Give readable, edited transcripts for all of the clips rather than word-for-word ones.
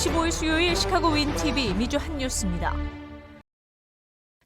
25일 수요일 시카고 윈TV 미주 한 뉴스입니다.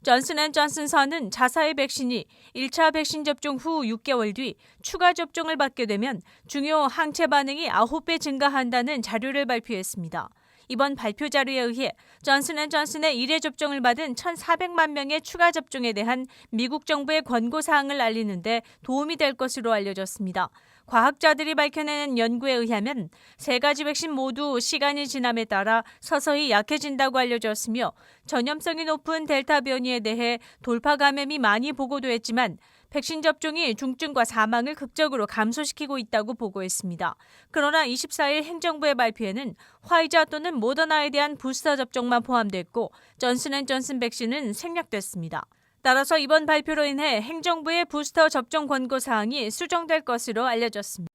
존슨앤존슨사는 자사의 백신이 1차 백신 접종 후 6개월 뒤 추가 접종을 받게 되면 중요 항체 반응이 9배 증가한다는 자료를 발표했습니다. 이번 발표 자료에 의해 존슨앤존슨의 1회 접종을 받은 1,400만 명의 추가 접종에 대한 미국 정부의 권고사항을 알리는 데 도움이 될 것으로 알려졌습니다. 과학자들이 밝혀낸 연구에 의하면 세 가지 백신 모두 시간이 지남에 따라 서서히 약해진다고 알려졌으며 전염성이 높은 델타 변이에 대해 돌파 감염이 많이 보고됐지만 백신 접종이 중증과 사망을 극적으로 감소시키고 있다고 보고했습니다. 그러나 24일 행정부의 발표에는 화이자 또는 모더나에 대한 부스터 접종만 포함됐고 존슨앤존슨 백신은 생략됐습니다. 따라서 이번 발표로 인해 행정부의 부스터 접종 권고 사항이 수정될 것으로 알려졌습니다.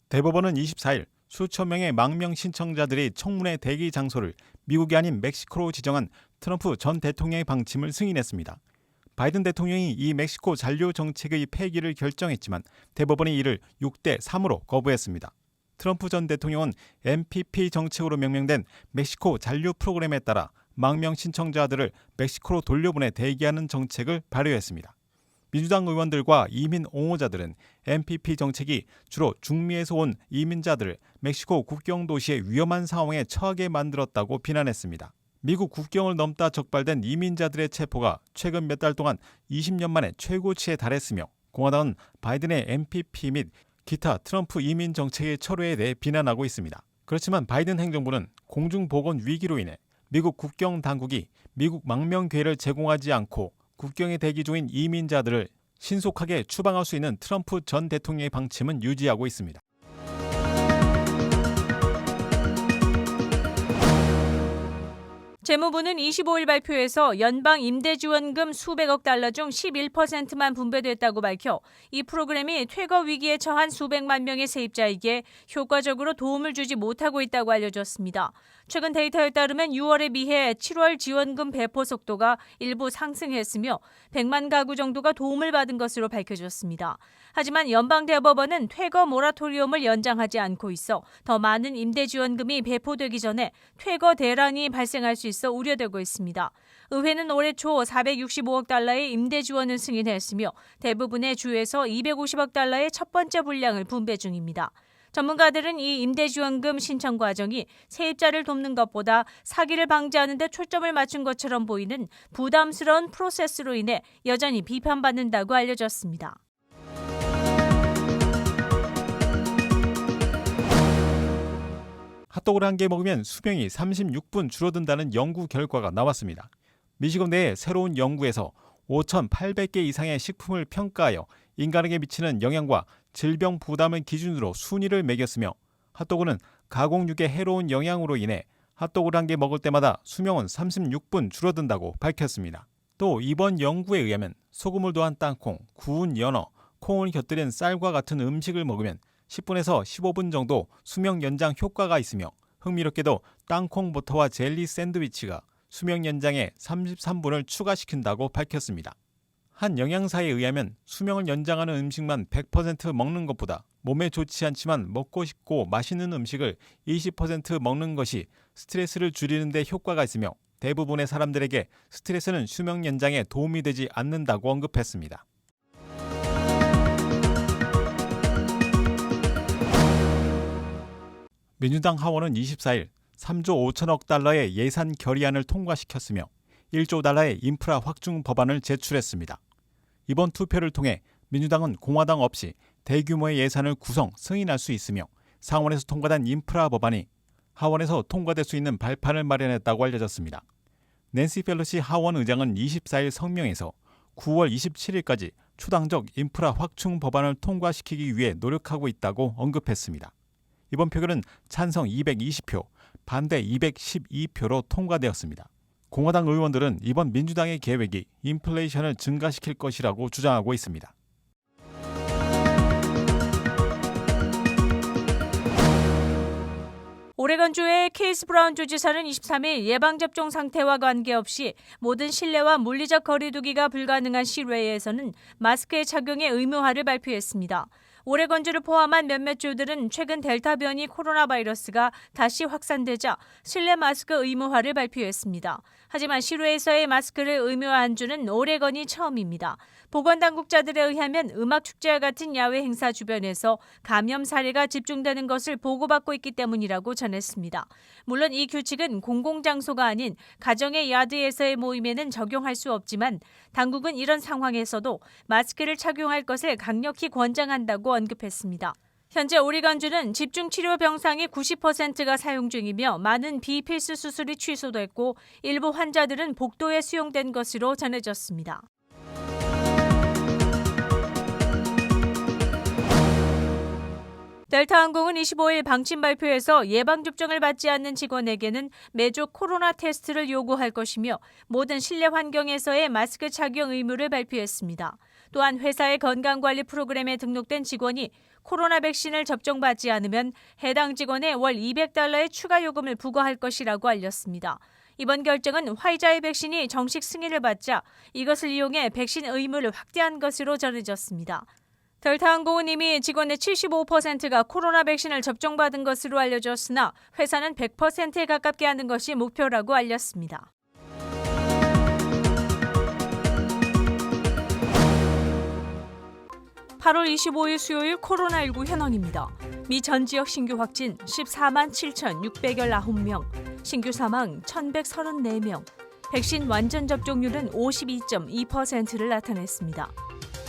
대법원은 24일 수천 명의 망명 신청자들이 청문회 대기 장소를 미국이 아닌 멕시코로 지정한 트럼프 전 대통령의 방침을 승인했습니다. 바이든 대통령이 이 멕시코 잔류 정책의 폐기를 결정했지만 대법원이 이를 6대3으로 거부했습니다. 트럼프 전 대통령은 MPP 정책으로 명명된 멕시코 잔류 프로그램에 따라 망명 신청자들을 멕시코로 돌려보내 대기하는 정책을 발효했습니다. 민주당 의원들과 이민 옹호자들은 MPP 정책이 주로 중미에서 온 이민자들을 멕시코 국경 도시의 위험한 상황에 처하게 만들었다고 비난했습니다. 미국 국경을 넘다 적발된 이민자들의 체포가 최근 몇 달 동안 20년 만에 최고치에 달했으며 공화당은 바이든의 MPP 및 기타 트럼프 이민 정책의 철회에 대해 비난하고 있습니다. 그렇지만 바이든 행정부는 공중보건 위기로 인해 미국 국경 당국이 미국 망명 기회를 제공하지 않고 국경에 대기 중인 이민자들을 신속하게 추방할 수 있는 트럼프 전 대통령의 방침은 유지하고 있습니다. 재무부는 25일 발표에서 연방 임대지원금 수백억 달러 중 11%만 분배됐다고 밝혀 이 프로그램이 퇴거 위기에 처한 수백만 명의 세입자에게 효과적으로 도움을 주지 못하고 있다고 알려졌습니다. 최근 데이터에 따르면 6월에 비해 7월 지원금 배포 속도가 일부 상승했으며 100만 가구 정도가 도움을 받은 것으로 밝혀졌습니다. 하지만 연방대법원은 퇴거 모라토리엄을 연장하지 않고 있어 더 많은 임대지원금이 배포되기 전에 퇴거 대란이 발생할 수 있어 우려되고 있습니다. 의회는 올해 초 465억 달러의 임대 지원을 승인했으며 대부분의 주에서 250억 달러의 첫 번째 분량을 분배 중입니다. 전문가들은 이 임대지원금 신청 과정이 세입자를 돕는 것보다 사기를 방지하는 데 초점을 맞춘 것처럼 보이는 부담스러운 프로세스로 인해 여전히 비판받는다고 알려졌습니다. 핫도그를 한 개 먹으면 수명이 36분 줄어든다는 연구 결과가 나왔습니다. 미시건대의 새로운 연구에서 5,800개 이상의 식품을 평가하여 인간에게 미치는 영향과 질병 부담을 기준으로 순위를 매겼으며 핫도그는 가공육의 해로운 영향으로 인해 핫도그를 한 개 먹을 때마다 수명은 36분 줄어든다고 밝혔습니다. 또 이번 연구에 의하면 소금을 더한 땅콩, 구운 연어, 콩을 곁들인 쌀과 같은 음식을 먹으면 10분에서 15분 정도 수명 연장 효과가 있으며 흥미롭게도 땅콩 버터와 젤리 샌드위치가 수명 연장에 33분을 추가시킨다고 밝혔습니다. 한 영양사에 의하면 수명을 연장하는 음식만 100% 먹는 것보다 몸에 좋지 않지만 먹고 싶고 맛있는 음식을 20% 먹는 것이 스트레스를 줄이는 데 효과가 있으며 대부분의 사람들에게 스트레스는 수명 연장에 도움이 되지 않는다고 언급했습니다. 민주당 하원은 24일 3조 5천억 달러의 예산 결의안을 통과시켰으며 1조 달러의 인프라 확충 법안을 제출했습니다. 이번 투표를 통해 민주당은 공화당 없이 대규모의 예산을 구성, 승인할 수 있으며 상원에서 통과된 인프라 법안이 하원에서 통과될 수 있는 발판을 마련했다고 알려졌습니다. 낸시 펠로시 하원 의장은 24일 성명에서 9월 27일까지 초당적 인프라 확충 법안을 통과시키기 위해 노력하고 있다고 언급했습니다. 이번 표결은 찬성 220표, 반대 212표로 통과되었습니다. 공화당 의원들은 이번 민주당의 계획이 인플레이션을 증가시킬 것이라고 주장하고 있습니다. 오레곤주의 케이스 브라운 주지사는 23일 예방접종 상태와 관계없이 모든 실내와 물리적 거리 두기가 불가능한 실외에서는 마스크의 착용의 의무화를 발표했습니다. 오레건주를 포함한 몇몇 주들은 최근 델타 변이 코로나 바이러스가 다시 확산되자 실내 마스크 의무화를 발표했습니다. 하지만 실외에서의 마스크를 의무화한 주는 오레건이 처음입니다. 보건당국자들에 의하면 음악축제와 같은 야외 행사 주변에서 감염 사례가 집중되는 것을 보고받고 있기 때문이라고 전했습니다. 물론 이 규칙은 공공장소가 아닌 가정의 야드에서의 모임에는 적용할 수 없지만 당국은 이런 상황에서도 마스크를 착용할 것을 강력히 권장한다고 언급했습니다. 현재 오레건주는 집중치료 병상의 90%가 사용 중이며 많은 비필수 수술이 취소됐고 일부 환자들은 복도에 수용된 것으로 전해졌습니다. 델타항공은 25일 방침 발표에서 예방접종을 받지 않는 직원에게는 매주 코로나 테스트를 요구할 것이며 모든 실내 환경에서의 마스크 착용 의무를 발표했습니다. 또한 회사의 건강관리 프로그램에 등록된 직원이 코로나 백신을 접종받지 않으면 해당 직원에 월 $200의 추가 요금을 부과할 것이라고 알렸습니다. 이번 결정은 화이자의 백신이 정식 승인을 받자 이것을 이용해 백신 의무를 확대한 것으로 전해졌습니다. 델타항공은 이미 직원의 75%가 코로나 백신을 접종받은 것으로 알려졌으나 회사는 100%에 가깝게 하는 것이 목표라고 알렸습니다. (8월 25일) 수요일 코로나19 현황입니다. 미 전 지역 신규 확진 14만 7,619명, 신규 사망 1,134명, 백신 완전 접종률은 52.2%를 나타냈습니다.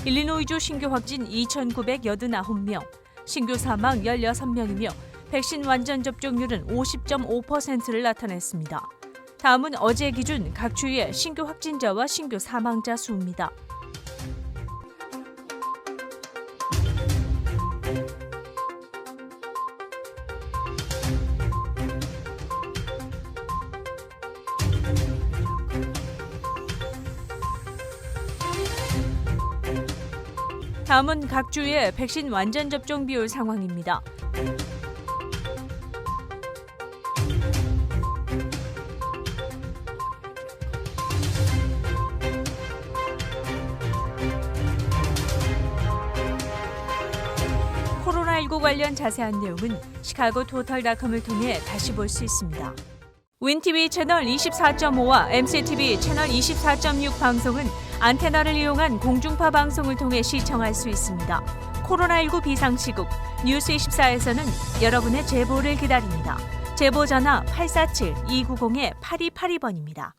일리노이주 신규 확진 2,989명, 신규 사망 16명이며 백신 완전 접종률은 50.5%를 나타냈습니다. 다음은 어제 기준 각 주의 신규 확진자와 신규 사망자 수입니다. 다음은 각 주의 백신 완전 접종 비율 상황입니다. 코로나19 관련 자세한 내용은 시카고토탈닷컴을 통해 다시 볼 수 있습니다. 윈TV 채널 24.5와 MCTV 채널 24.6 방송은 안테나를 이용한 공중파 방송을 통해 시청할 수 있습니다. 코로나19 비상시국 뉴스24에서는 여러분의 제보를 기다립니다. 제보 전화 847-290-8282번입니다.